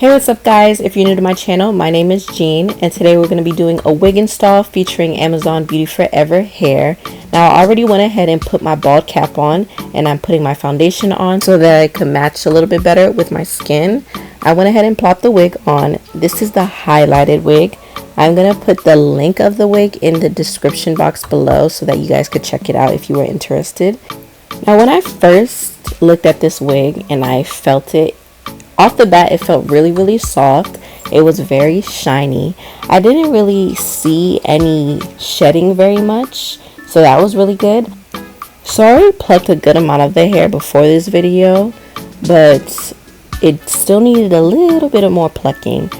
Hey, what's up guys? If you're new to my channel, my name is Jean and today we're going to be doing a wig install featuring Amazon Beauty Forever hair. Now I already went ahead and put my bald cap on and I'm putting my foundation on so that it could match a little bit better with my skin. I went ahead and plopped the wig on. This is the highlighted wig. I'm going to put the link of the wig in the description box below so that you guys could check it out if you were interested. Now when I first looked at this wig and I felt it, off the bat, it felt really soft. It was very shiny. I didn't really see any shedding very much, so that was really good. So I already plucked a good amount of the hair before this video, but it still needed a little bit of more plucking.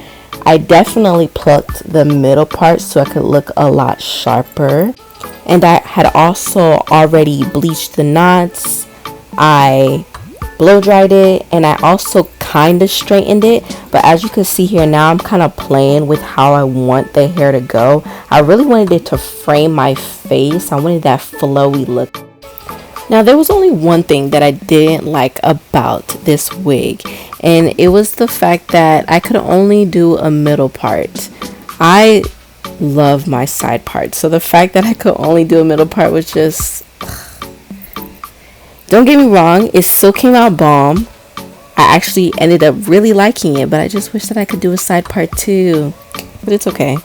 I definitely plucked the middle part so I could look a lot sharper. And I had also already bleached the knots. I blow dried it and I also kind of straightened it, but as you can see here now I'm kind of playing with how I want the hair to go. I really wanted it to frame my face. I wanted that flowy look. Now there was only one thing that I didn't like about this wig, and it was the fact that I could only do a middle part. I love my side part, so the fact that I could only do a middle part was just, don't get me wrong, it still came out bomb. I actually ended up really liking it, but I just wish that I could do a side part too. But it's okay.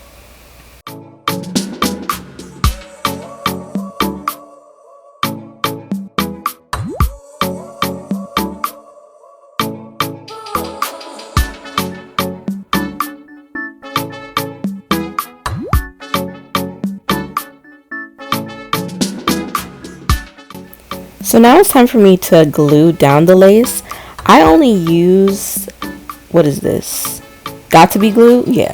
So now it's time for me to glue down the lace. I only use, what is this? Got to be glue? Yeah.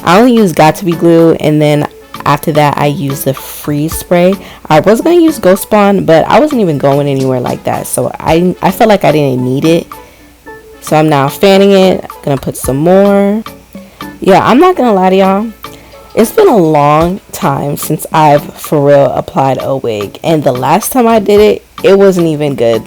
I only use Got to be glue, and then after that I use the freeze spray. I was going to use Ghost Bond, but I wasn't even going anywhere like that. So I felt like I didn't need it. So I'm now fanning it. I'm going to put some more. Yeah, I'm not going to lie to y'all. It's been a long time since I've for real applied a wig, and the last time I did it, it wasn't even good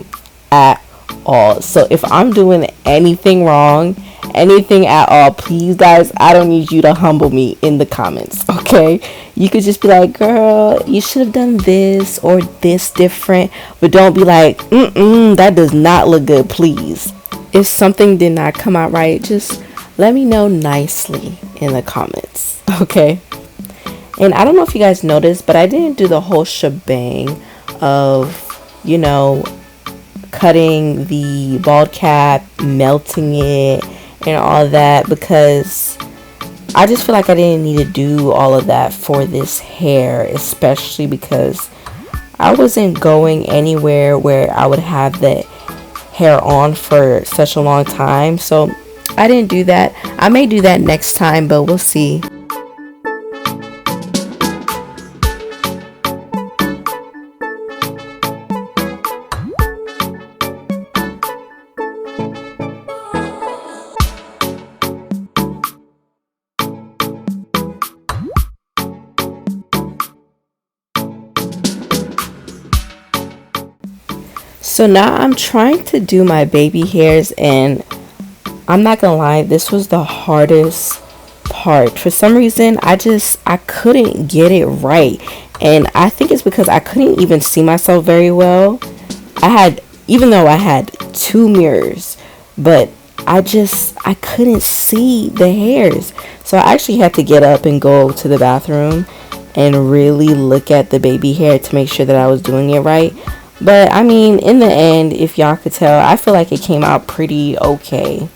at all. So if I'm doing anything wrong, anything at all, please guys, I don't need you to humble me in the comments, okay? You could just be like, girl, you should have done this or this different, but don't be like, that does not look good, please. If something did not come out right, just let me know nicely in the comments, okay? And I don't know if you guys noticed, but I didn't do the whole shebang of, you know, cutting the bald cap, melting it, and all that, because I just feel like I didn't need to do all of that for this hair, especially because I wasn't going anywhere where I would have the hair on for such a long time. So I didn't do that. I may do that next time, but we'll see. So now I'm trying to do my baby hairs, and I'm not gonna lie, this was the hardest part. For some reason, I couldn't get it right, and I think it's because I couldn't even see myself very well. Even though I had 2 mirrors, but I couldn't see the hairs. So I actually had to get up and go to the bathroom and really look at the baby hair to make sure that I was doing it right. But I mean, in the end, if y'all could tell, I feel like it came out pretty okay.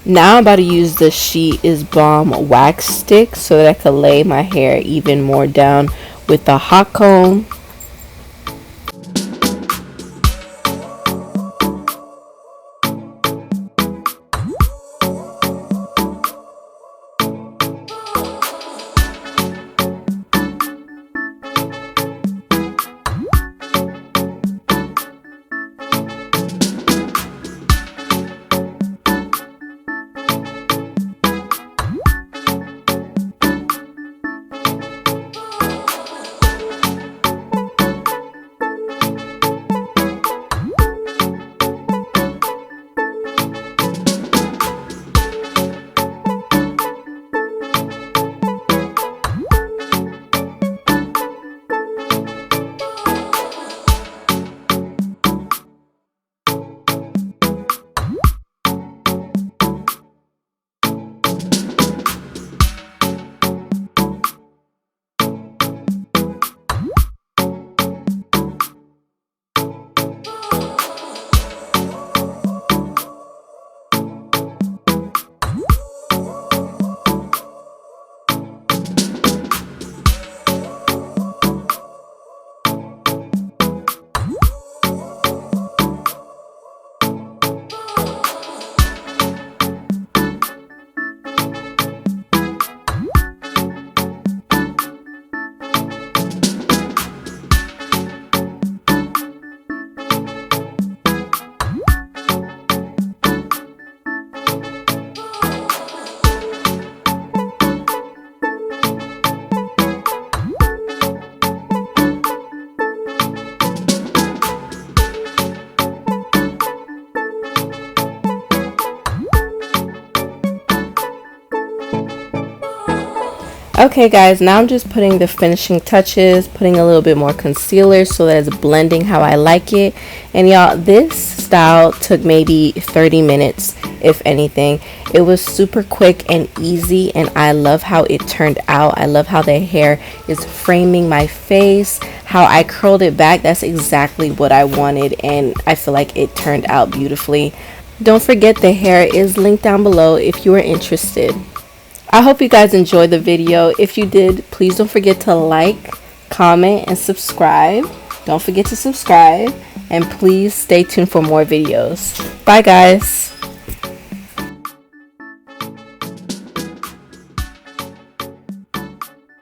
Now I'm about to use the She Is Bomb wax stick so that I can lay my hair even more down with the hot comb. Okay guys, now I'm just putting the finishing touches, putting a little bit more concealer so that it's blending how I like it. And y'all, this style took maybe 30 minutes, if anything. It was super quick and easy, and I love how it turned out. I love how the hair is framing my face, how I curled it back. That's exactly what I wanted, and I feel like it turned out beautifully. Don't forget, the hair is linked down below if you are interested. I hope you guys enjoyed the video. If you did, please don't forget to like, comment, and subscribe. Don't forget to subscribe, and please stay tuned for more videos. Bye guys.